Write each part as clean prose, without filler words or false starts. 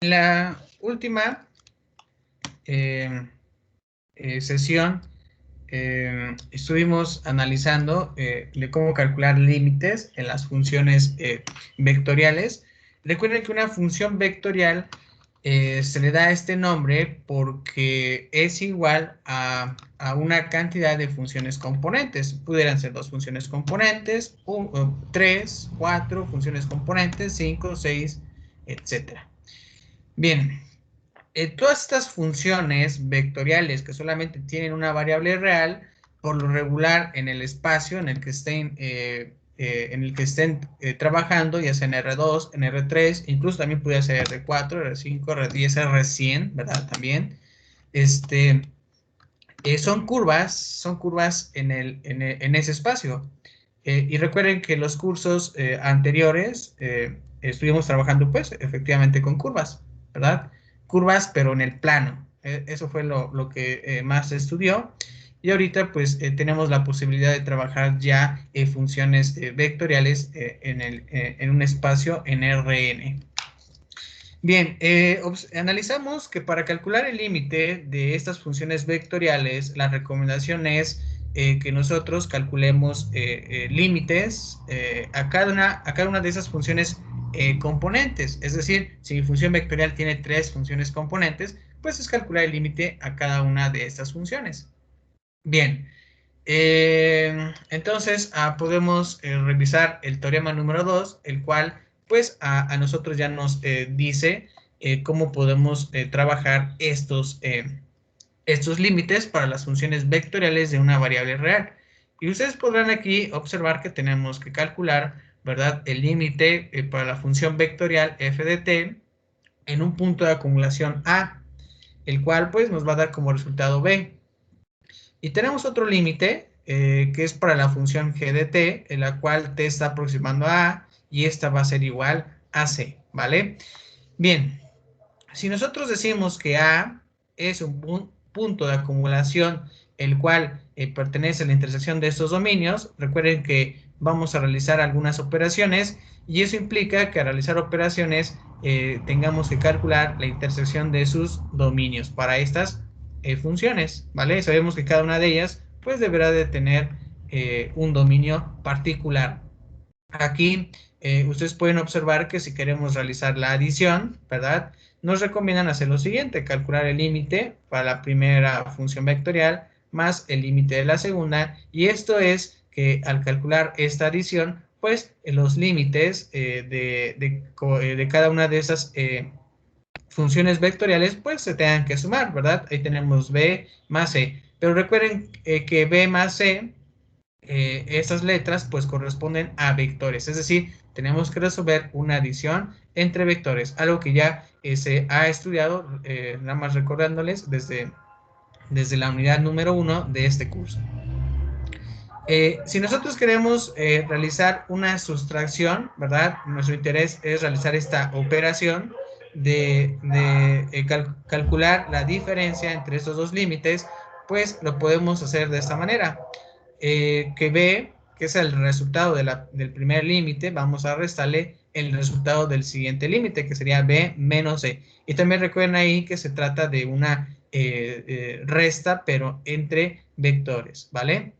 En la última sesión estuvimos analizando de cómo calcular límites en las funciones vectoriales. Recuerden que una función vectorial se le da este nombre porque es igual a una cantidad de funciones componentes. Pudieran ser 2 funciones componentes, 3, 4 funciones componentes, 5, 6, etcétera. Bien, todas estas funciones vectoriales que solamente tienen una variable real, por lo regular en el espacio en el que estén trabajando, ya sea en R2, en R3, incluso también puede ser R4, R5, R10, R100, ¿verdad? También, son curvas en ese espacio. Y recuerden que los cursos anteriores estuvimos trabajando, pues, efectivamente con curvas, ¿verdad? Curvas, pero en el plano. Eso fue lo que más se estudió. Y ahorita, pues, tenemos la posibilidad de trabajar ya funciones vectoriales en un espacio en Rn. Bien, analizamos que para calcular el límite de estas funciones vectoriales, la recomendación es que nosotros calculemos límites a cada una de esas funciones componentes. Es decir, si mi función vectorial tiene 3 funciones componentes, pues es calcular el límite a cada una de estas funciones. Bien, entonces podemos revisar el teorema número 2, el cual pues a nosotros ya nos dice cómo podemos trabajar estos límites para las funciones vectoriales de una variable real. Y ustedes podrán aquí observar que tenemos que calcular, ¿verdad?, el límite para la función vectorial f de t en un punto de acumulación A, el cual pues nos va a dar como resultado B. Y tenemos otro límite que es para la función g de t, en la cual t está aproximando a A y esta va a ser igual a C, ¿vale? Bien, si nosotros decimos que A es un punto de acumulación el cual pertenece a la intersección de estos dominios, recuerden que vamos a realizar algunas operaciones y eso implica que al realizar operaciones tengamos que calcular la intersección de sus dominios para estas funciones, ¿vale? Sabemos que cada una de ellas pues deberá de tener un dominio particular. Aquí ustedes pueden observar que si queremos realizar la adición, ¿verdad?, nos recomiendan hacer lo siguiente: calcular el límite para la primera función vectorial más el límite de la segunda, y esto es que al calcular esta adición, pues los límites de cada una de esas funciones vectoriales pues se tengan que sumar, ¿verdad? Ahí tenemos b más c, pero recuerden que b más c, estas letras pues corresponden a vectores, es decir, tenemos que resolver una adición entre vectores, algo que ya se ha estudiado, nada más recordándoles desde la unidad número 1 de este curso. Si nosotros queremos realizar una sustracción, ¿verdad? Nuestro interés es realizar esta operación de calcular la diferencia entre estos dos límites, pues lo podemos hacer de esta manera. Que B, que es el resultado del primer límite, vamos a restarle el resultado del siguiente límite, que sería B menos C. Y también recuerden ahí que se trata de una resta, pero entre vectores, ¿vale?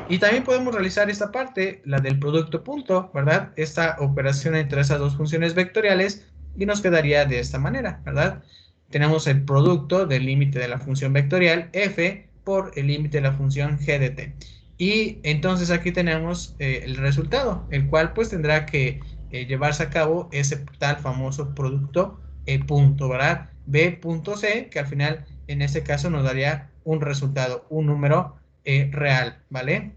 Y también podemos realizar esta parte, la del producto punto, ¿verdad? Esta operación entre esas dos funciones vectoriales y nos quedaría de esta manera, ¿verdad? Tenemos el producto del límite de la función vectorial f por el límite de la función g de t. Y entonces aquí tenemos el resultado, el cual pues tendrá que llevarse a cabo ese tal famoso producto punto, ¿verdad? B punto C, que al final en este caso nos daría un resultado, un número real, ¿vale?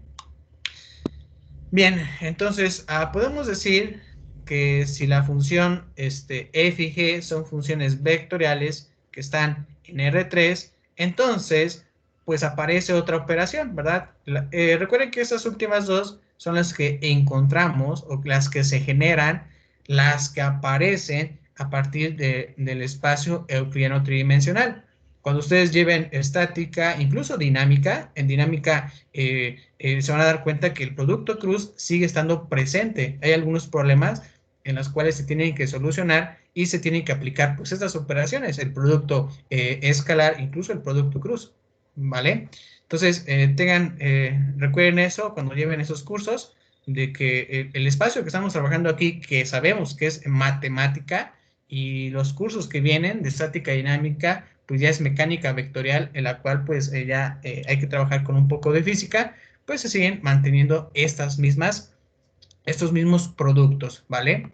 Bien, entonces podemos decir que si la función f y g son funciones vectoriales que están en R3, entonces pues aparece otra operación, ¿verdad? Recuerden que estas últimas dos son las que encontramos o las que se generan, las que aparecen a partir del espacio euclidiano tridimensional. Cuando ustedes lleven estática, incluso dinámica, en dinámica se van a dar cuenta que el producto cruz sigue estando presente. Hay algunos problemas en las cuales se tienen que solucionar y se tienen que aplicar pues estas operaciones, el producto escalar, incluso el producto cruz, ¿vale? Entonces, recuerden eso cuando lleven esos cursos, de que el espacio que estamos trabajando aquí, que sabemos que es matemática, y los cursos que vienen de estática dinámica, pues ya es mecánica vectorial, en la cual pues ya hay que trabajar con un poco de física, pues se siguen manteniendo estos mismos productos, ¿vale?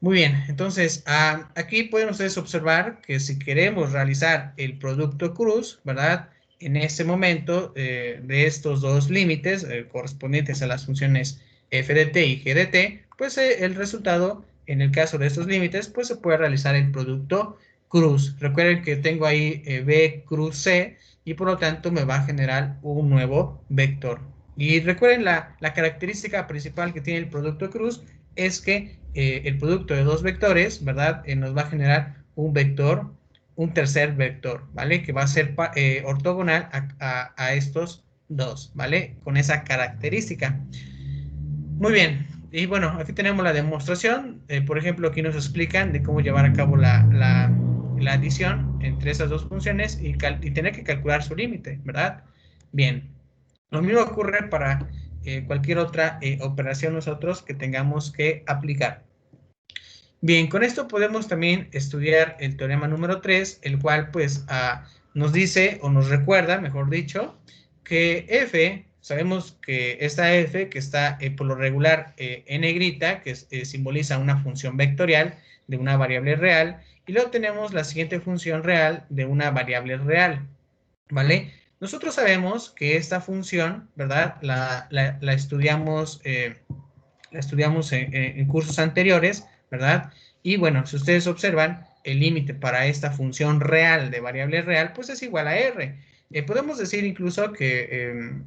Muy bien, entonces aquí pueden ustedes observar que si queremos realizar el producto cruz, ¿verdad? En este momento de estos dos límites correspondientes a las funciones f de t y g de t, pues el resultado en el caso de estos límites, pues se puede realizar el producto cruz. Recuerden que tengo ahí b cruz c y por lo tanto me va a generar un nuevo vector. Y recuerden la característica principal que tiene el producto cruz es que el producto de dos vectores, ¿verdad? Nos va a generar un vector, un tercer vector, ¿vale? Que va a ser ortogonal a estos dos, ¿vale? Con esa característica. Muy bien. Y bueno, aquí tenemos la demostración. Por ejemplo, aquí nos explican de cómo llevar a cabo la adición entre esas dos funciones y tener que calcular su límite, ¿verdad? Bien. Lo mismo ocurre para cualquier otra operación nosotros que tengamos que aplicar. Bien, con esto podemos también estudiar el teorema número 3, el cual pues nos dice o nos recuerda, mejor dicho, que f, sabemos que esta f que está por lo regular en negrita, que simboliza una función vectorial de una variable real, y luego tenemos la siguiente función real de una variable real, ¿vale? Nosotros sabemos que esta función, ¿verdad? La estudiamos en cursos anteriores, ¿verdad? Y bueno, si ustedes observan, el límite para esta función real de variable real, pues es igual a R. Podemos decir incluso que,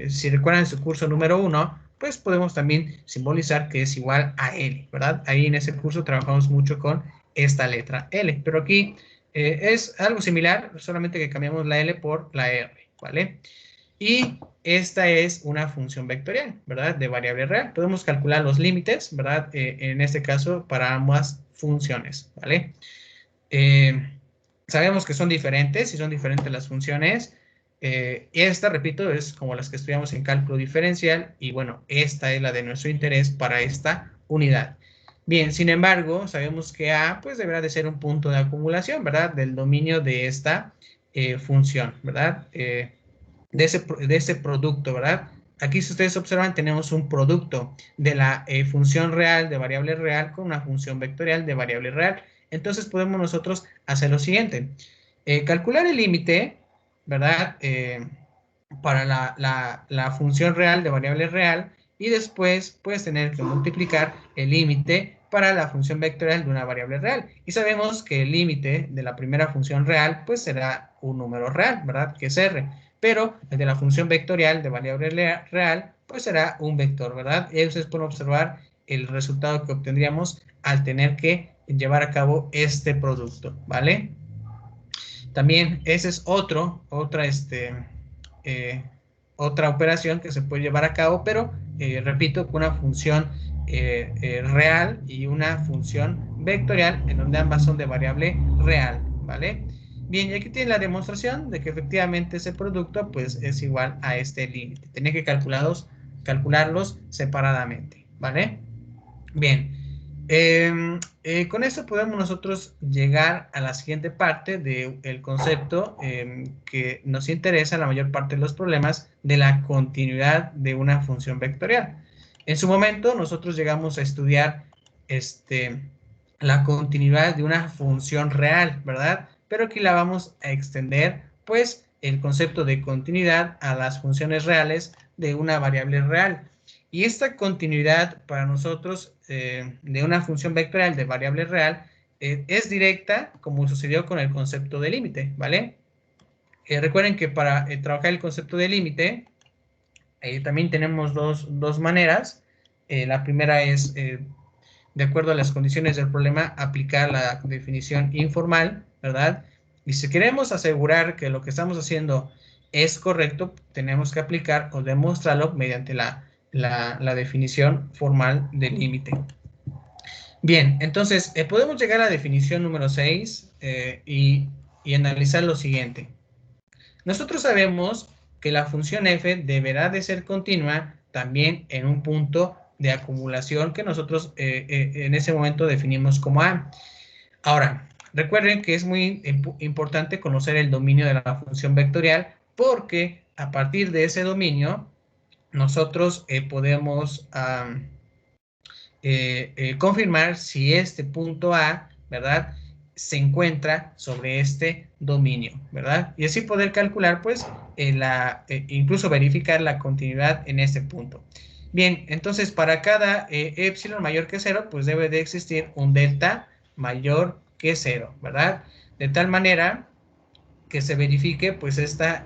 si recuerdan su curso número 1, pues podemos también simbolizar que es igual a L, ¿verdad? Ahí en ese curso trabajamos mucho con esta letra L, pero aquí es algo similar, solamente que cambiamos la L por la R, ¿vale? Y esta es una función vectorial, ¿verdad? De variable real. Podemos calcular los límites, ¿verdad? En este caso, para ambas funciones, ¿vale? Sabemos que son diferentes, y son diferentes las funciones. Esta, repito, es como las que estudiamos en cálculo diferencial, y bueno, esta es la de nuestro interés para esta unidad. Bien, sin embargo, sabemos que A, pues deberá de ser un punto de acumulación, ¿verdad? Del dominio de esta función, ¿verdad? De ese producto, ¿verdad? Aquí, si ustedes observan, tenemos un producto de la función real de variable real con una función vectorial de variable real. Entonces, podemos nosotros hacer lo siguiente. Calcular el límite, ¿verdad? Para la función real de variable real, y después puedes tener que multiplicar el límite para la función vectorial de una variable real. Y sabemos que el límite de la primera función real, pues será un número real, ¿verdad? Que es R. Pero el de la función vectorial de variable real, pues será un vector, ¿verdad? Y ustedes pueden observar el resultado que obtendríamos al tener que llevar a cabo este producto, ¿vale? También ese es otra operación que se puede llevar a cabo, pero repito, con una función real y una función vectorial, en donde ambas son de variable real, ¿vale? Bien, y aquí tienen la demostración de que efectivamente ese producto pues es igual a este límite. Tienen que calcularlos separadamente, ¿vale? Bien. Con esto podemos nosotros llegar a la siguiente parte del concepto que nos interesa en la mayor parte de los problemas de la continuidad de una función vectorial. En su momento nosotros llegamos a estudiar la continuidad de una función real, ¿verdad? Pero aquí la vamos a extender, pues, el concepto de continuidad a las funciones reales de una variable real. Y esta continuidad para nosotros de una función vectorial de variable real es directa, como sucedió con el concepto de límite, ¿vale? Recuerden que para trabajar el concepto de límite también tenemos dos maneras. La primera es, de acuerdo a las condiciones del problema, aplicar la definición informal, ¿verdad? Y si queremos asegurar que lo que estamos haciendo es correcto, tenemos que aplicar o demostrarlo mediante la definición formal del límite. Bien, entonces podemos llegar a la definición número 6 y analizar lo siguiente. Nosotros sabemos que la función f deberá de ser continua también en un punto de acumulación que nosotros en ese momento definimos como A. Ahora, recuerden que es muy importante conocer el dominio de la función vectorial porque a partir de ese dominio nosotros podemos confirmar si este punto A, ¿verdad?, se encuentra sobre este dominio, ¿verdad? Y así poder calcular, pues, incluso verificar la continuidad en este punto. Bien, entonces para cada epsilon mayor que 0, pues debe de existir un delta mayor que 0, ¿verdad? De tal manera que se verifique pues esta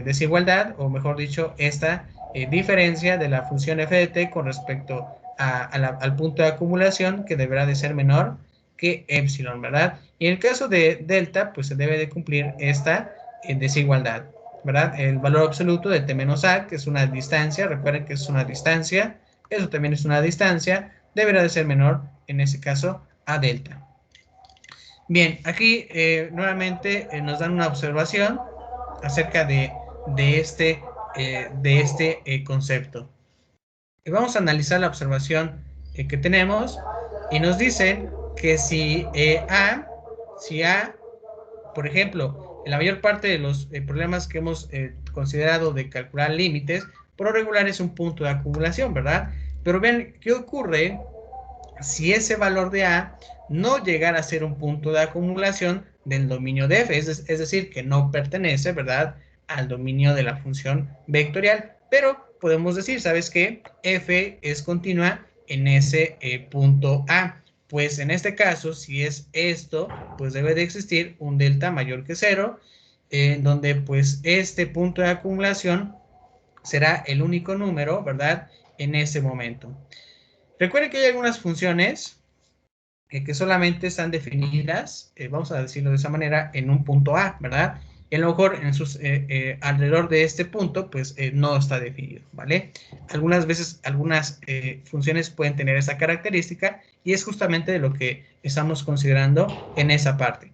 desigualdad, o mejor dicho, esta diferencia de la función f de t con respecto al punto de acumulación, que deberá de ser menor que epsilon, ¿verdad? Y en el caso de delta, pues se debe de cumplir esta desigualdad, ¿verdad? El valor absoluto de t menos a, que es una distancia, recuerden que es una distancia, eso también es una distancia, deberá de ser menor, en ese caso, a delta. Bien, aquí nuevamente nos dan una observación acerca de este concepto. Y vamos a analizar la observación que tenemos y nos dicen que si A, por ejemplo, en la mayor parte de los problemas que hemos considerado de calcular límites, por lo regular es un punto de acumulación, ¿verdad? Pero vean, ¿qué ocurre si ese valor de A no llegara a ser un punto de acumulación del dominio de f, es decir, que no pertenece, ¿verdad?, al dominio de la función vectorial? Pero podemos decir, ¿sabes qué? F es continua en ese punto A. Pues en este caso, si es esto, pues debe de existir un delta mayor que 0, en donde pues este punto de acumulación será el único número, ¿verdad?, en ese momento. Recuerden que hay algunas funciones que solamente están definidas, vamos a decirlo de esa manera, en un punto A, ¿verdad? Y a lo mejor alrededor de este punto, pues no está definido, ¿vale? Algunas veces, algunas funciones pueden tener esa característica y es justamente de lo que estamos considerando en esa parte.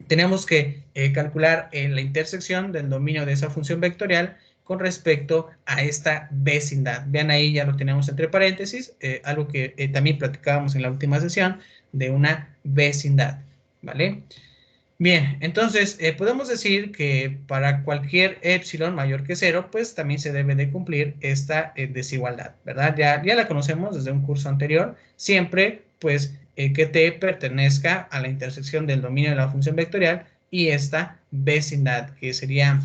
Tenemos que calcular la intersección del dominio de esa función vectorial con respecto a esta vecindad. Vean ahí, ya lo tenemos entre paréntesis, algo que también platicábamos en la última sesión, de una vecindad, ¿vale? Bien, entonces podemos decir que para cualquier epsilon mayor que 0, pues también se debe de cumplir esta desigualdad, ¿verdad? Ya la conocemos desde un curso anterior, siempre pues que t pertenezca a la intersección del dominio de la función vectorial y esta vecindad, que sería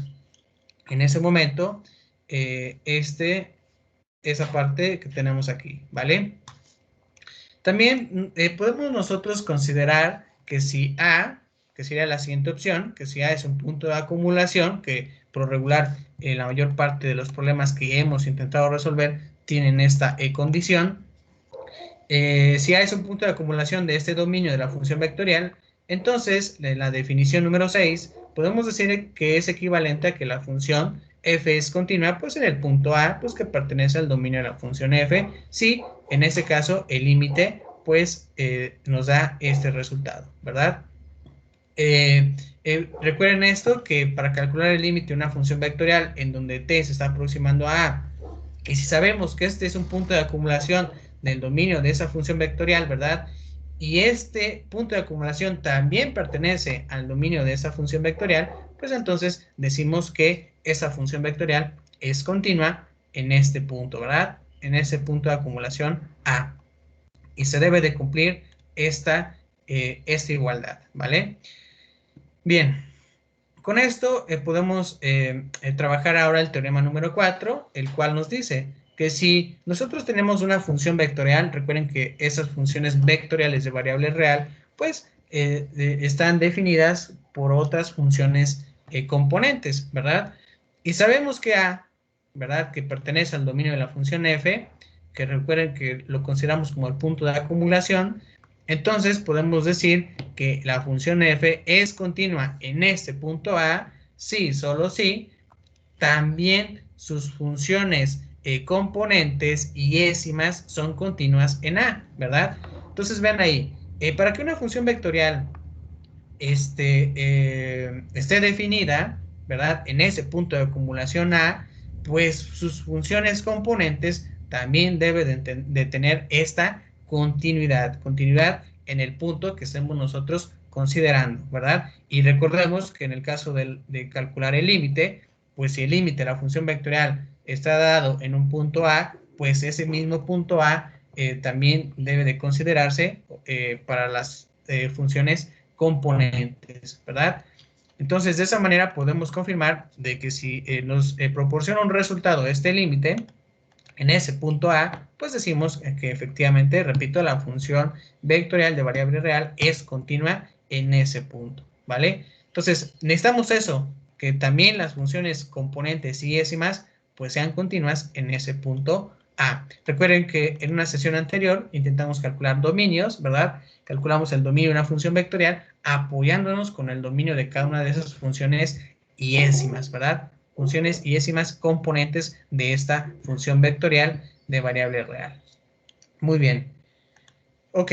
en ese momento esa parte que tenemos aquí, ¿vale? También podemos nosotros considerar que si A, que sería la siguiente opción, que si A es un punto de acumulación, que por lo regular la mayor parte de los problemas que hemos intentado resolver tienen esta condición, si A es un punto de acumulación de este dominio de la función vectorial, entonces en la definición número 6 podemos decir que es equivalente a que la función f es continua, pues en el punto A, pues que pertenece al dominio de la función f, si en este caso el límite pues nos da este resultado, ¿verdad? Recuerden esto, que para calcular el límite de una función vectorial en donde t se está aproximando a A, y si sabemos que este es un punto de acumulación del dominio de esa función vectorial, ¿verdad? Y este punto de acumulación también pertenece al dominio de esa función vectorial, pues entonces decimos que esa función vectorial es continua en este punto, ¿verdad? En ese punto de acumulación A. Y se debe de cumplir esta igualdad, ¿vale? Bien, con esto podemos trabajar ahora el teorema número 4, el cual nos dice que si nosotros tenemos una función vectorial, recuerden que esas funciones vectoriales de variable real, pues están definidas por otras funciones componentes, ¿verdad? Y sabemos que A, ¿verdad?, que pertenece al dominio de la función f, que recuerden que lo consideramos como el punto de acumulación. Entonces podemos decir que la función f es continua en este punto A, sí, solo si también sus funciones componentes y décimas son continuas en A, ¿verdad? Entonces vean ahí, para que una función vectorial esté definida, ¿verdad? En ese punto de acumulación A, pues sus funciones componentes también deben de tener esta continuidad en el punto que estemos nosotros considerando, ¿verdad? Y recordemos que en el caso de calcular el límite, pues si el límite de la función vectorial está dado en un punto A, pues ese mismo punto A también debe de considerarse para las funciones componentes, ¿verdad? Entonces, de esa manera podemos confirmar de que si nos proporciona un resultado este límite en ese punto A, pues decimos que efectivamente, repito, la función vectorial de variable real es continua en ese punto, ¿vale? Entonces, necesitamos eso, que también las funciones componentes y décimas pues sean continuas en ese punto A. Recuerden que en una sesión anterior intentamos calcular dominios, ¿verdad? Calculamos el dominio de una función vectorial apoyándonos con el dominio de cada una de esas funciones y décimas, ¿verdad? Funciones y décimas componentes de esta función vectorial de variable real. Muy bien. Ok.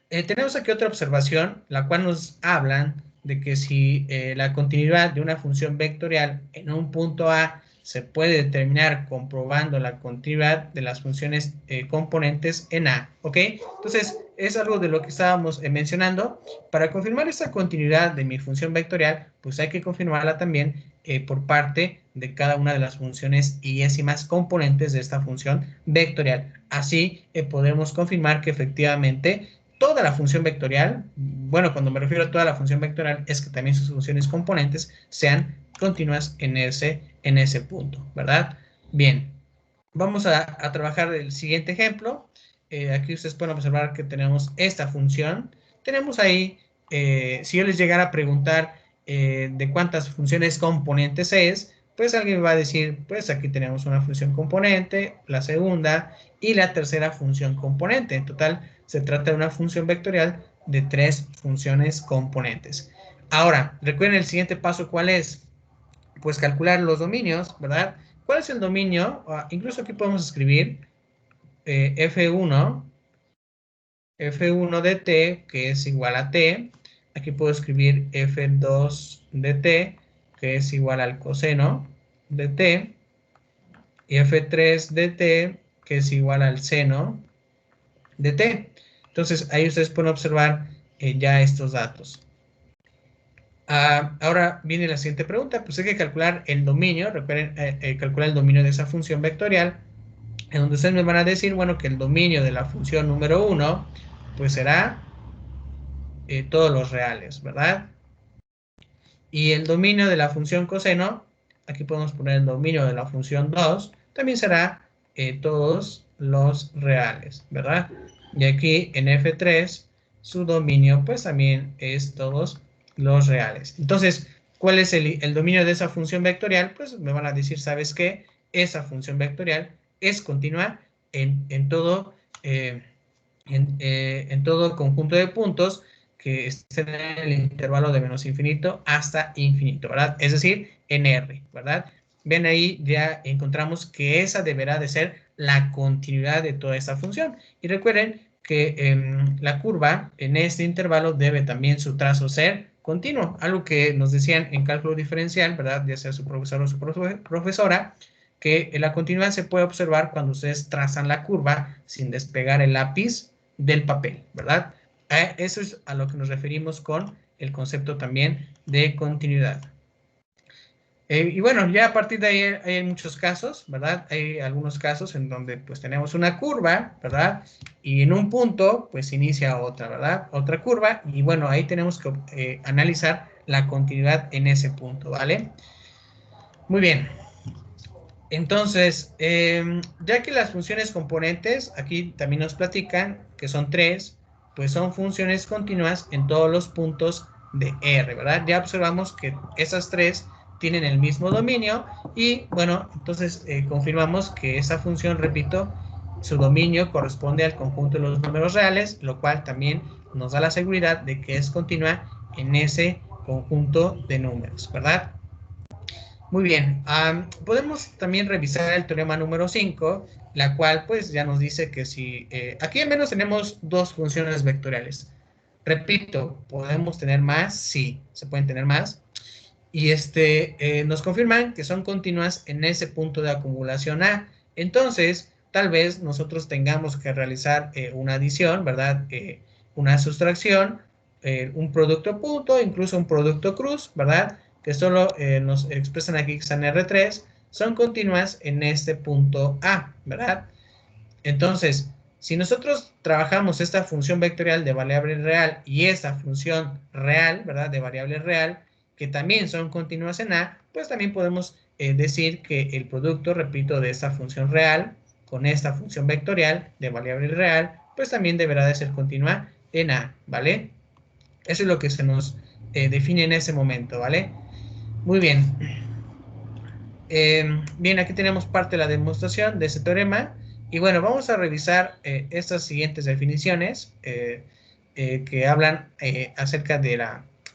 Tenemos aquí otra observación, la cual nos hablan de que si la continuidad de una función vectorial en un punto A se puede determinar comprobando la continuidad de las funciones componentes en A, ¿ok? Entonces, es algo de lo que estábamos mencionando. Para confirmar esta continuidad de mi función vectorial, pues hay que confirmarla también por parte de cada una de las funciones y décimas componentes de esta función vectorial. Así podremos confirmar que efectivamente toda la función vectorial, bueno, cuando me refiero a toda la función vectorial, es que también sus funciones componentes sean continuas en ese punto, ¿verdad? Bien, vamos a trabajar el siguiente ejemplo. Aquí ustedes pueden observar que tenemos esta función. Tenemos ahí, si yo les llegara a preguntar de cuántas funciones componentes es, pues alguien me va a decir, pues aquí tenemos una función componente, la segunda y la tercera función componente. En total, se trata de una función vectorial de 3 funciones componentes. Ahora, recuerden el siguiente paso, ¿cuál es? Pues calcular los dominios, ¿verdad? ¿Cuál es el dominio? Incluso aquí podemos escribir F1 de t, que es igual a t. Aquí puedo escribir F2 de t, que es igual al coseno de t. Y F3 de t, que es igual al seno de t. Entonces, ahí ustedes pueden observar ya estos datos. Ahora viene la siguiente pregunta, pues hay que calcular el dominio, recuerden, calcular el dominio de esa función vectorial, en donde ustedes me van a decir, bueno, que el dominio de la función número 1, pues será todos los reales, ¿verdad? Y el dominio de la función coseno, aquí podemos poner el dominio de la función 2, también será todos los reales, ¿verdad? Y aquí en F3, su dominio pues también es todos los reales. Entonces, ¿cuál es el dominio de esa función vectorial? Pues me van a decir, ¿sabes qué? Esa función vectorial es continua en todo conjunto de puntos que estén en el intervalo de menos infinito hasta infinito, ¿verdad? Es decir, en R, ¿verdad? Ven ahí, ya encontramos que esa deberá de ser la continuidad de toda esta función. Y recuerden que la curva en este intervalo debe también su trazo ser continuo, algo que nos decían en cálculo diferencial, ¿verdad? Ya sea su profesor o su profesora, que la continuidad se puede observar cuando ustedes trazan la curva sin despegar el lápiz del papel, ¿verdad? Eso es a lo que nos referimos con el concepto también de continuidad. Y bueno, ya a partir de ahí hay muchos casos, ¿verdad? Hay algunos casos en donde pues tenemos una curva, ¿verdad? Y en un punto pues inicia otra, ¿verdad? Otra curva y bueno, ahí tenemos que analizar la continuidad en ese punto, ¿vale? Muy bien. Entonces, ya que las funciones componentes, aquí también nos platican que son 3, pues son funciones continuas en todos los puntos de R, ¿verdad? Ya observamos que esas 3 tienen el mismo dominio y, bueno, entonces confirmamos que esa función, repito, su dominio corresponde al conjunto de los números reales, lo cual también nos da la seguridad de que es continua en ese conjunto de números, ¿verdad? Muy bien. Podemos también revisar el teorema número 5, la cual pues ya nos dice que si... aquí al menos tenemos dos funciones vectoriales. Repito, ¿podemos tener más? Sí, se pueden tener más. Y nos confirman que son continuas en ese punto de acumulación A. Entonces, tal vez nosotros tengamos que realizar una adición, ¿verdad? Una sustracción, un producto punto, incluso un producto cruz, ¿verdad? Que solo nos expresan aquí que están R3, son continuas en este punto A, ¿verdad? Entonces, si nosotros trabajamos esta función vectorial de variable real y esta función real, ¿verdad? De variable real, que también son continuas en A, pues también podemos decir que el producto, repito, de esta función real con esta función vectorial de variable real, pues también deberá de ser continua en A, ¿vale? Eso es lo que se nos define en ese momento, ¿vale? Muy bien. Bien, aquí tenemos parte de la demostración de ese teorema. Y bueno, vamos a revisar estas siguientes definiciones que hablan acerca de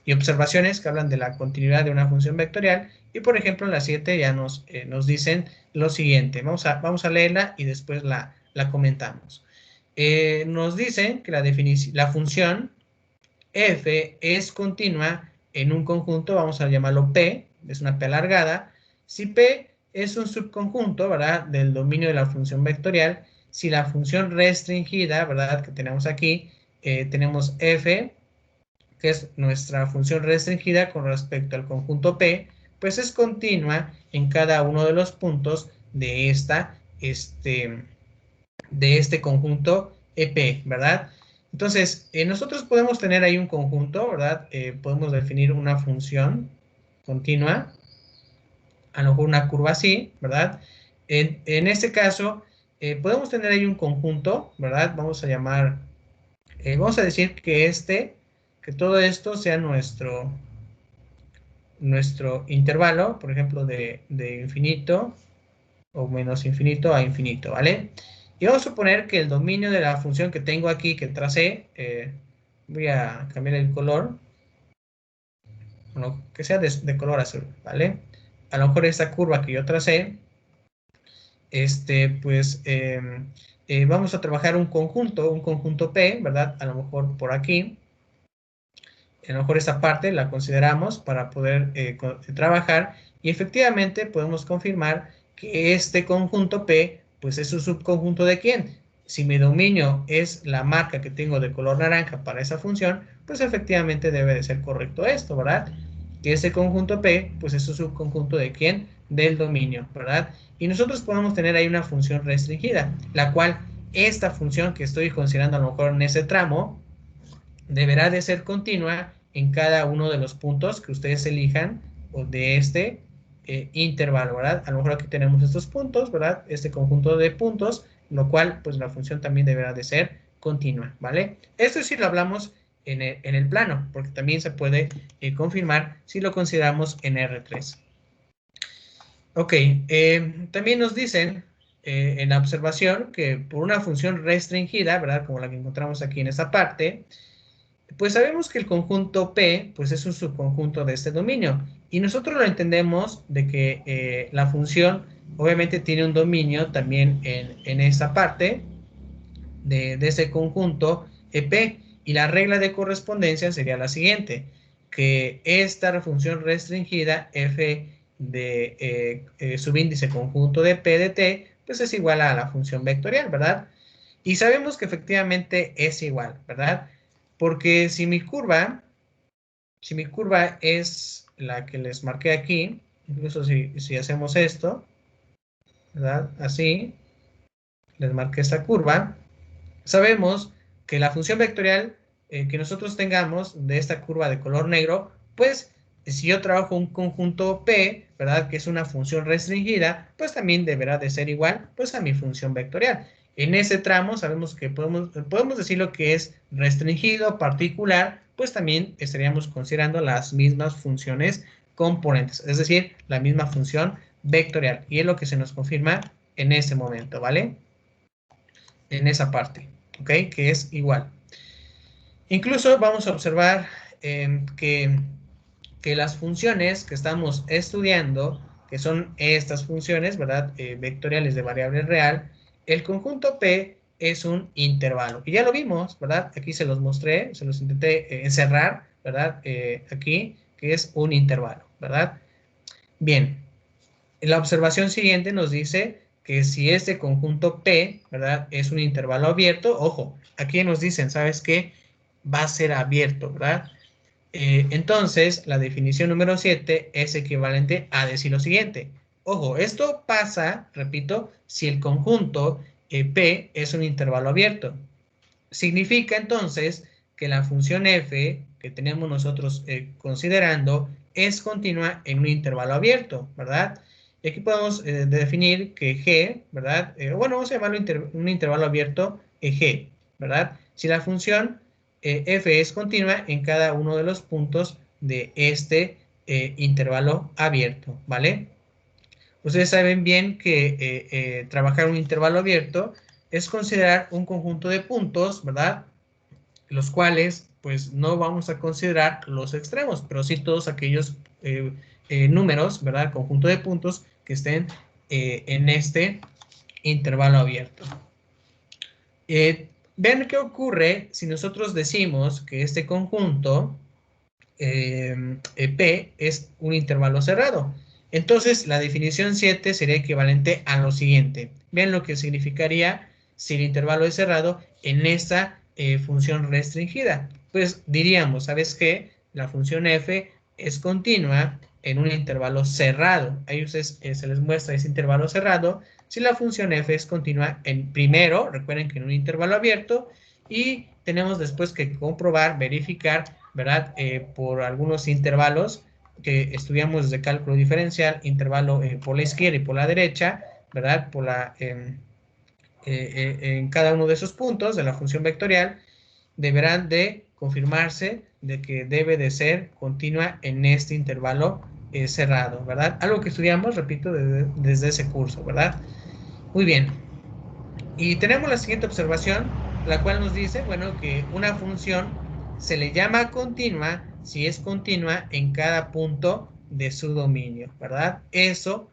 y observaciones que hablan de la continuidad de una función vectorial. Y por ejemplo, en la 7 ya nos dicen lo siguiente. Vamos a leerla y después la comentamos. Nos dicen que la función f es continua en un conjunto, vamos a llamarlo P, es una P alargada. Si P es un subconjunto, ¿verdad?, del dominio de la función vectorial, si la función restringida, ¿verdad?, que tenemos aquí, tenemos f, que es nuestra función restringida con respecto al conjunto P, pues es continua en cada uno de los puntos de este conjunto EP, ¿verdad? Entonces, nosotros podemos tener ahí un conjunto, ¿verdad? Podemos definir una función continua, a lo mejor una curva así, ¿verdad? En este caso, podemos tener ahí un conjunto, ¿verdad? Vamos a decir que todo esto sea nuestro intervalo, por ejemplo, de infinito o menos infinito a infinito, ¿vale? Y vamos a suponer que el dominio de la función que tengo aquí, que tracé, voy a cambiar el color, bueno, que sea de color azul, ¿vale? A lo mejor esta curva que yo tracé, pues vamos a trabajar un conjunto P, ¿verdad? A lo mejor por aquí. A lo mejor esta parte la consideramos para poder trabajar y efectivamente podemos confirmar que este conjunto P pues es un subconjunto de ¿quién? Si mi dominio es la marca que tengo de color naranja para esa función, pues efectivamente debe de ser correcto esto, ¿verdad? Que ese conjunto P pues es un subconjunto de ¿quién? Del dominio, ¿verdad? Y nosotros podemos tener ahí una función restringida, la cual esta función que estoy considerando a lo mejor en ese tramo, deberá de ser continua en cada uno de los puntos que ustedes elijan de este intervalo, ¿verdad? A lo mejor aquí tenemos estos puntos, ¿verdad? Este conjunto de puntos, lo cual, pues la función también deberá de ser continua, ¿vale? Esto sí lo hablamos en el plano, porque también se puede confirmar si lo consideramos en R3. Ok, también nos dicen en la observación que por una función restringida, ¿verdad? Como la que encontramos aquí en esta parte, pues sabemos que el conjunto P pues es un subconjunto de este dominio y nosotros lo entendemos de que la función obviamente tiene un dominio también en esta parte de ese conjunto EP y la regla de correspondencia sería la siguiente, que esta función restringida f de subíndice conjunto de P de T pues es igual a la función vectorial, ¿verdad? Y sabemos que efectivamente es igual, ¿verdad? Porque si mi curva es la que les marqué aquí, incluso si hacemos esto, ¿verdad? Así, les marqué esta curva, sabemos que la función vectorial que nosotros tengamos de esta curva de color negro, pues si yo trabajo un conjunto P, ¿verdad? Que es una función restringida, pues también deberá de ser igual, pues a mi función vectorial. En ese tramo sabemos que podemos decir lo que es restringido, particular, pues también estaríamos considerando las mismas funciones componentes, es decir, la misma función vectorial. Y es lo que se nos confirma en ese momento, ¿vale? En esa parte, ¿ok? Que es igual. Incluso vamos a observar que las funciones que estamos estudiando que son estas funciones, ¿verdad? Vectoriales de variable real, el conjunto P es un intervalo. Y ya lo vimos, ¿verdad? Aquí se los mostré, se los intenté encerrar, ¿verdad? Aquí, que es un intervalo, ¿verdad? Bien, la observación siguiente nos dice que si este conjunto P, ¿verdad? Es un intervalo abierto, ojo, aquí nos dicen, ¿sabes qué? Va a ser abierto, ¿verdad? Entonces, la definición número 7 es equivalente a decir lo siguiente. Ojo, esto pasa, repito, si el conjunto P es un intervalo abierto. Significa entonces que la función f que tenemos nosotros considerando es continua en un intervalo abierto, ¿verdad? Y aquí podemos definir que g, ¿verdad? Bueno, vamos a llamarlo un intervalo abierto g, ¿verdad? Si la función f es continua en cada uno de los puntos de este intervalo abierto, ¿vale? Ustedes saben bien que trabajar un intervalo abierto es considerar un conjunto de puntos, ¿verdad? Los cuales, pues, no vamos a considerar los extremos, pero sí todos aquellos números, ¿verdad? Conjunto de puntos que estén en este intervalo abierto. Vean qué ocurre si nosotros decimos que este conjunto P es un intervalo cerrado. Entonces, la definición 7 sería equivalente a lo siguiente. Vean lo que significaría si el intervalo es cerrado en esta función restringida. Pues diríamos, ¿sabes qué? La función f es continua en un intervalo cerrado. Ahí ustedes, se les muestra ese intervalo cerrado. Si la función f es continua en primero, recuerden que en un intervalo abierto, y tenemos después que comprobar, verificar, ¿verdad? Por algunos intervalos que estudiamos desde cálculo diferencial, intervalo por la izquierda y por la derecha, ¿verdad? En cada uno de esos puntos de la función vectorial, deberán de confirmarse de que debe de ser continua en este intervalo cerrado, ¿verdad? Algo que estudiamos, repito, desde ese curso, ¿verdad? Muy bien. Y tenemos la siguiente observación, la cual nos dice, bueno, que una función se le llama continua si es continua en cada punto de su dominio, ¿verdad? Eso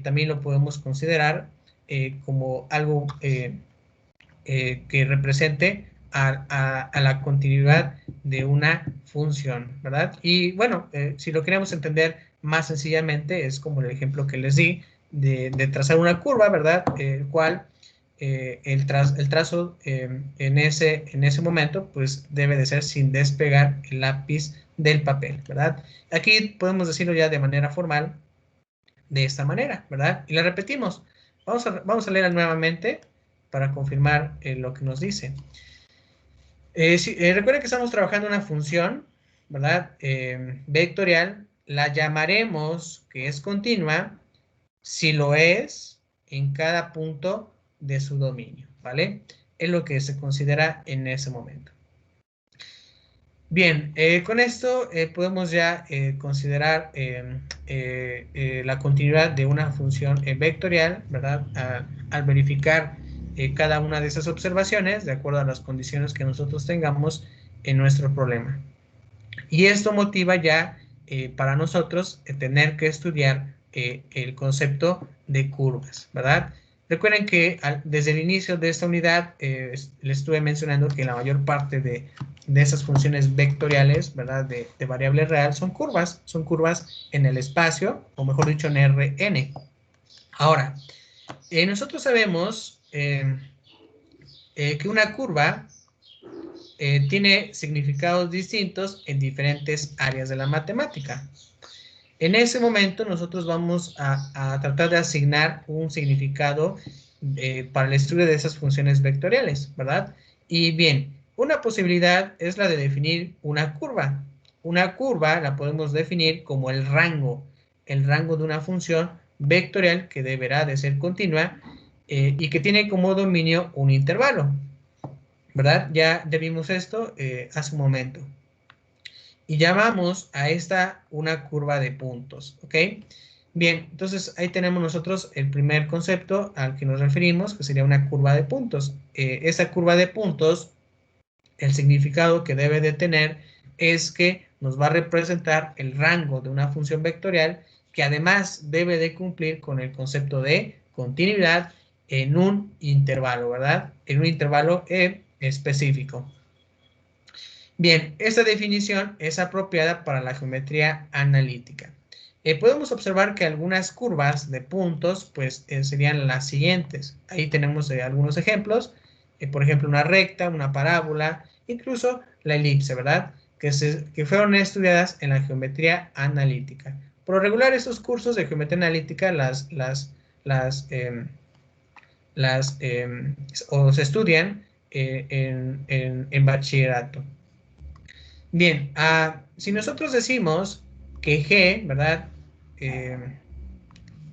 también lo podemos considerar como algo que represente a la continuidad de una función, ¿verdad? Y bueno, si lo queremos entender más sencillamente, es como el ejemplo que les di de trazar una curva, ¿verdad? El cual el trazo en ese momento, pues debe de ser sin despegar el lápiz del papel, ¿verdad? Aquí podemos decirlo ya de manera formal, de esta manera, ¿verdad? Y la repetimos. Vamos a leerla nuevamente para confirmar lo que nos dice. Recuerden que estamos trabajando una función, ¿verdad? Vectorial. La llamaremos que es continua si lo es en cada punto de su dominio, ¿vale? Es lo que se considera en ese momento. Bien, con esto podemos ya considerar la continuidad de una función vectorial, ¿verdad? Al verificar cada una de esas observaciones de acuerdo a las condiciones que nosotros tengamos en nuestro problema. Y esto motiva ya para nosotros tener que estudiar el concepto de curvas, ¿verdad? Recuerden que desde el inicio de esta unidad les estuve mencionando que la mayor parte de esas funciones vectoriales, ¿verdad? De variable real son curvas en el espacio, o mejor dicho, en Rn. Ahora, nosotros sabemos que una curva tiene significados distintos en diferentes áreas de la matemática. En ese momento nosotros vamos a tratar de asignar un significado para el estudio de esas funciones vectoriales, ¿verdad? Y bien, una posibilidad es la de definir una curva. Una curva la podemos definir como el rango de una función vectorial que deberá de ser continua y que tiene como dominio un intervalo, ¿verdad? Ya vimos esto hace un momento. Y llamamos a esta una curva de puntos, ¿ok? Bien, entonces ahí tenemos nosotros el primer concepto al que nos referimos, que sería una curva de puntos. Esta curva de puntos, el significado que debe de tener es que nos va a representar el rango de una función vectorial que además debe de cumplir con el concepto de continuidad en un intervalo, ¿verdad? En un intervalo específico. Bien, esta definición es apropiada para la geometría analítica. Podemos observar que algunas curvas de puntos, pues, serían las siguientes. Ahí tenemos algunos ejemplos. Por ejemplo, una recta, una parábola, incluso la elipse, ¿verdad? Que fueron estudiadas en la geometría analítica. Por lo regular, estos cursos de geometría analítica o se estudian en bachillerato. Bien, si nosotros decimos que G, ¿verdad? Que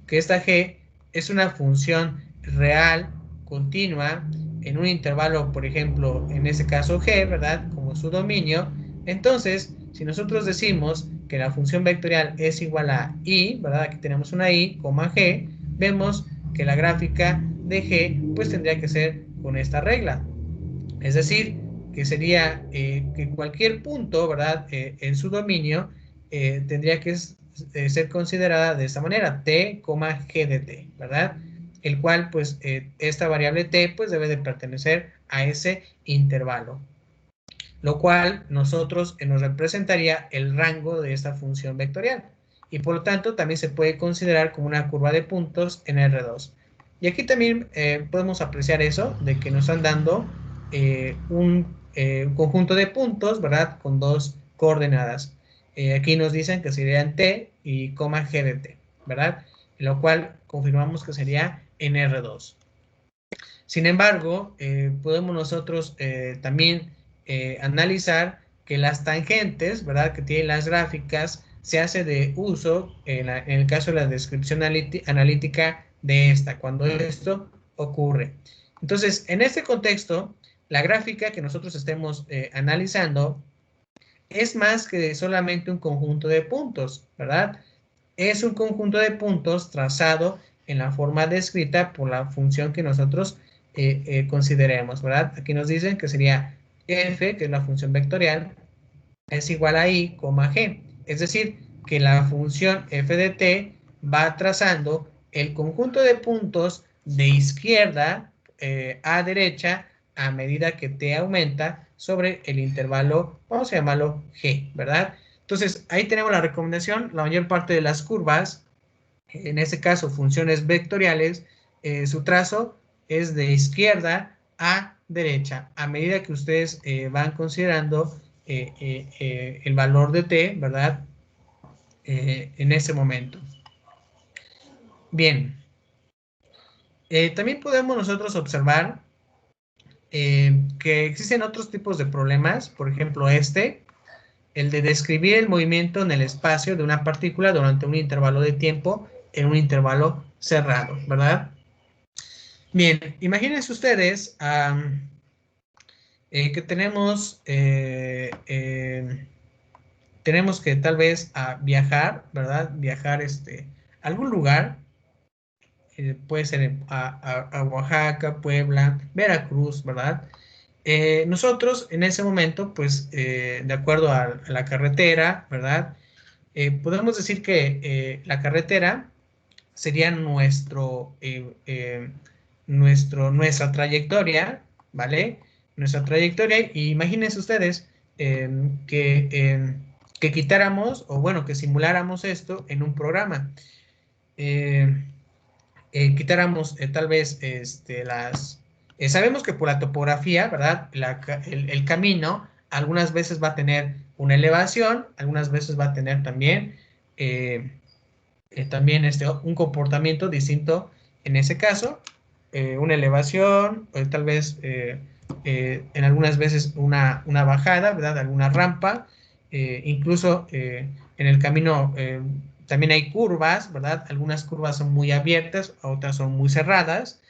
esta G es una función real, continua, en un intervalo, por ejemplo, en este caso G, ¿verdad? Como su dominio. Entonces, si nosotros decimos que la función vectorial es igual a I, ¿verdad? Aquí tenemos una I, G, vemos que la gráfica de G, pues tendría que ser con esta regla. Es decir, que sería que cualquier punto, ¿verdad? En su dominio tendría que ser considerada de esta manera, t, g de t, ¿verdad? El cual, pues, esta variable t, pues, debe de pertenecer a ese intervalo. Lo cual nosotros nos representaría el rango de esta función vectorial. Y por lo tanto, también se puede considerar como una curva de puntos en R2. Y aquí también podemos apreciar eso, de que nos están dando un conjunto de puntos, ¿verdad? Con dos coordenadas. Aquí nos dicen que serían t y g de t, ¿verdad? Lo cual confirmamos que sería en R2. Sin embargo, podemos nosotros también analizar que las tangentes, ¿verdad? Que tienen las gráficas, se hace de uso en el caso de la descripción analítica de esta, cuando esto ocurre. Entonces, en este contexto, la gráfica que nosotros estemos analizando es más que solamente un conjunto de puntos, ¿verdad? Es un conjunto de puntos trazado en la forma descrita por la función que nosotros consideremos, ¿verdad? Aquí nos dicen que sería f, que es la función vectorial, es igual a i, g. Es decir, que la función f de t va trazando el conjunto de puntos de izquierda a derecha a medida que t aumenta sobre el intervalo, vamos a llamarlo g, ¿verdad? Entonces, ahí tenemos la recomendación. La mayor parte de las curvas, en este caso funciones vectoriales, su trazo es de izquierda a derecha, a medida que ustedes van considerando el valor de t, ¿verdad? En ese momento. Bien. También podemos nosotros observar que existen otros tipos de problemas, por ejemplo el de describir el movimiento en el espacio de una partícula durante un intervalo de tiempo en un intervalo cerrado, ¿verdad? Bien, imagínense ustedes que tenemos que tal vez viajar, ¿verdad? Viajar a algún lugar, puede ser a Oaxaca, Puebla, Veracruz, ¿verdad? Nosotros en ese momento, pues, de acuerdo a la carretera, ¿verdad? Podemos decir que la carretera sería nuestra trayectoria, ¿vale? Nuestra trayectoria, y imagínense ustedes que quitáramos, o bueno, que simuláramos esto en un programa. Quitáramos tal vez sabemos que por la topografía, ¿verdad? El camino algunas veces va a tener una elevación, algunas veces va a tener también un comportamiento distinto en ese caso, una elevación, tal vez en algunas veces una bajada, ¿verdad? Alguna rampa, incluso en el camino también hay curvas, ¿verdad? Algunas curvas son muy abiertas, otras son muy cerradas.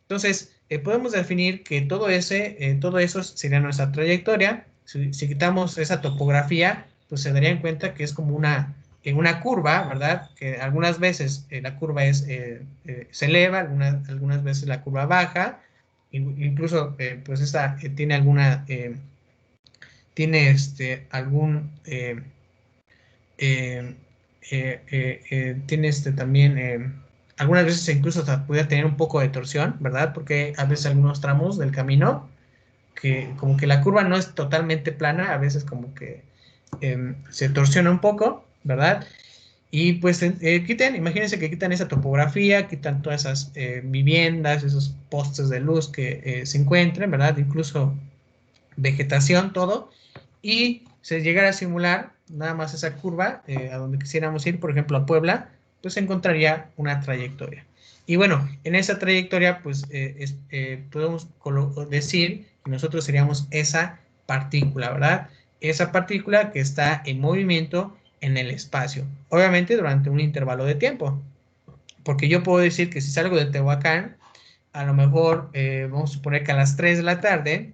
Entonces, podemos definir que todo eso sería nuestra trayectoria. Si quitamos esa topografía, pues se darían cuenta que es como una curva, ¿verdad? Que algunas veces la curva se eleva, algunas veces la curva baja, incluso pues esta tiene algún tiene también, algunas veces incluso hasta puede tener un poco de torsión, ¿verdad? Porque a veces algunos tramos del camino, que como que la curva no es totalmente plana, a veces como que se torsiona un poco, ¿verdad? Y pues imagínense que quitan esa topografía, quitan todas esas viviendas, esos postes de luz que se encuentren, ¿verdad? Incluso vegetación, todo, y se llegara a simular nada más esa curva a donde quisiéramos ir, por ejemplo, a Puebla, pues se encontraría una trayectoria. Y bueno, en esa trayectoria, pues podemos decir que nosotros seríamos esa partícula, ¿verdad? Esa partícula que está en movimiento en el espacio, obviamente durante un intervalo de tiempo, porque yo puedo decir que si salgo de Tehuacán, a lo mejor vamos a suponer que a las 3 de la tarde,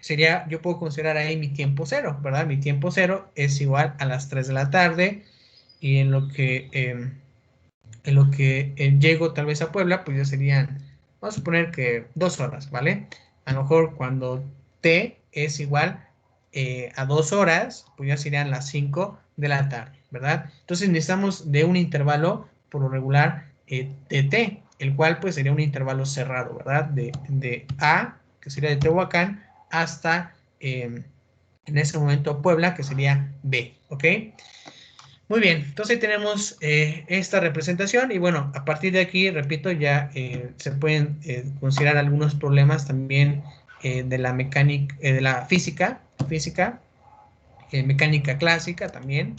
sería, yo puedo considerar ahí mi tiempo cero, ¿verdad? Mi tiempo cero es igual a las 3 de la tarde y en lo que llego tal vez a Puebla, pues ya serían, vamos a suponer que 2 horas, ¿vale? A lo mejor cuando T es igual a 2 horas, pues ya serían las 5 de la tarde, ¿verdad? Entonces necesitamos de un intervalo por lo regular de T, el cual pues sería un intervalo cerrado, ¿verdad? De A, que sería de Tehuacán, hasta en ese momento Puebla, que sería B, ¿ok? Muy bien, entonces tenemos esta representación y bueno, a partir de aquí, repito, ya se pueden considerar algunos problemas también de la mecánica, de la física, mecánica clásica también.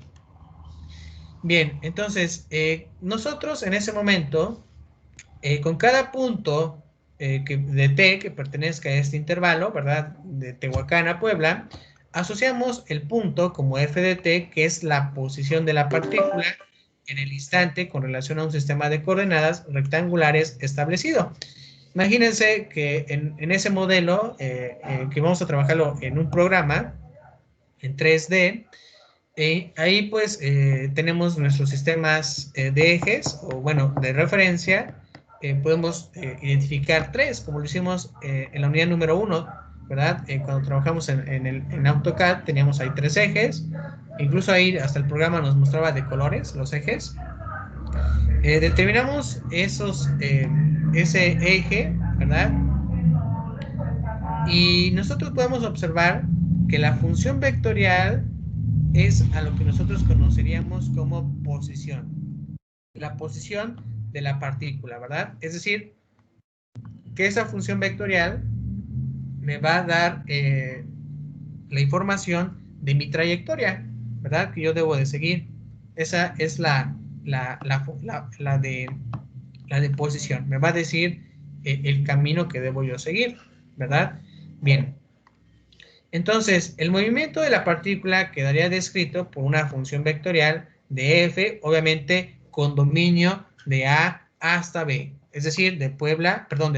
Bien, entonces nosotros en ese momento, con cada punto de T que pertenezca a este intervalo, ¿verdad? De Tehuacán a Puebla, asociamos el punto como f de t, que es la posición de la partícula en el instante con relación a un sistema de coordenadas rectangulares establecido. Imagínense que en ese modelo, que vamos a trabajarlo en un programa, en 3D, ahí pues tenemos nuestros sistemas de ejes, o bueno, de referencia. Podemos identificar 3, como lo hicimos en la unidad número 1, ¿verdad? Cuando trabajamos en AutoCAD teníamos ahí 3 ejes, incluso ahí hasta el programa nos mostraba de colores los ejes. Determinamos ese eje, ¿verdad? Y nosotros podemos observar que la función vectorial es a lo que nosotros conoceríamos como posición. La posición de la partícula, ¿verdad? Es decir, que esa función vectorial me va a dar la información de mi trayectoria, ¿verdad? Que yo debo de seguir. Esa es la de posición. Me va a decir el camino que debo yo seguir, ¿verdad? Bien. Entonces, el movimiento de la partícula quedaría descrito por una función vectorial de f, obviamente con dominio de A hasta B, es decir, de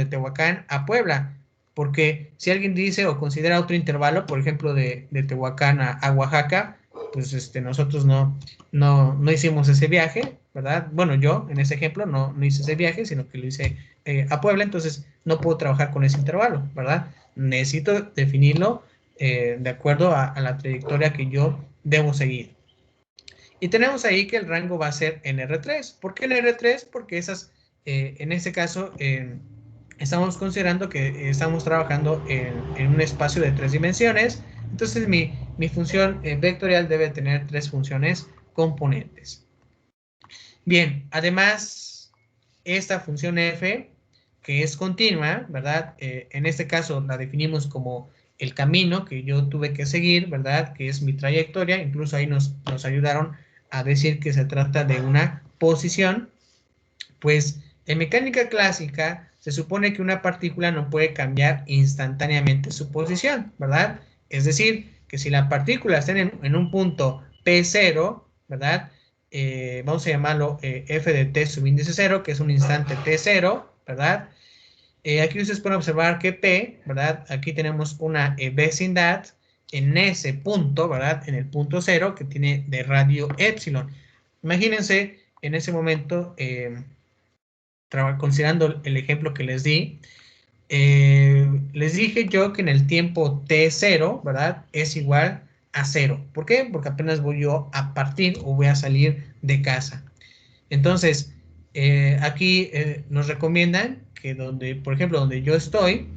Tehuacán a Puebla, porque si alguien dice o considera otro intervalo, por ejemplo, de Tehuacán a Oaxaca, pues nosotros no hicimos ese viaje, ¿verdad? Bueno, yo en ese ejemplo no hice ese viaje, sino que lo hice a Puebla, entonces no puedo trabajar con ese intervalo, ¿verdad? Necesito definirlo de acuerdo a la trayectoria que yo debo seguir. Y tenemos ahí que el rango va a ser en R3. ¿Por qué en R3? Porque en este caso, estamos considerando que estamos trabajando en un espacio de 3 dimensiones. Entonces, mi función vectorial debe tener 3 funciones componentes. Bien, además, esta función f, que es continua, ¿verdad? En este caso la definimos como el camino que yo tuve que seguir, ¿verdad? Que es mi trayectoria. Incluso ahí nos ayudaron a decir que se trata de una posición. Pues en mecánica clásica se supone que una partícula no puede cambiar instantáneamente su posición, ¿verdad? Es decir, que si la partícula está en un punto P0, ¿verdad? Vamos a llamarlo f de t subíndice 0, que es un instante t0, ¿verdad? Aquí ustedes pueden observar que P, ¿verdad? Aquí tenemos una vecindad en ese punto, ¿verdad? En el punto 0 que tiene de radio epsilon. Imagínense en ese momento, considerando el ejemplo que les di, les dije yo que en el tiempo t0, ¿verdad? Es igual a 0. ¿Por qué? Porque apenas voy yo a partir o voy a salir de casa. Entonces, aquí nos recomiendan que donde, por ejemplo, donde yo estoy,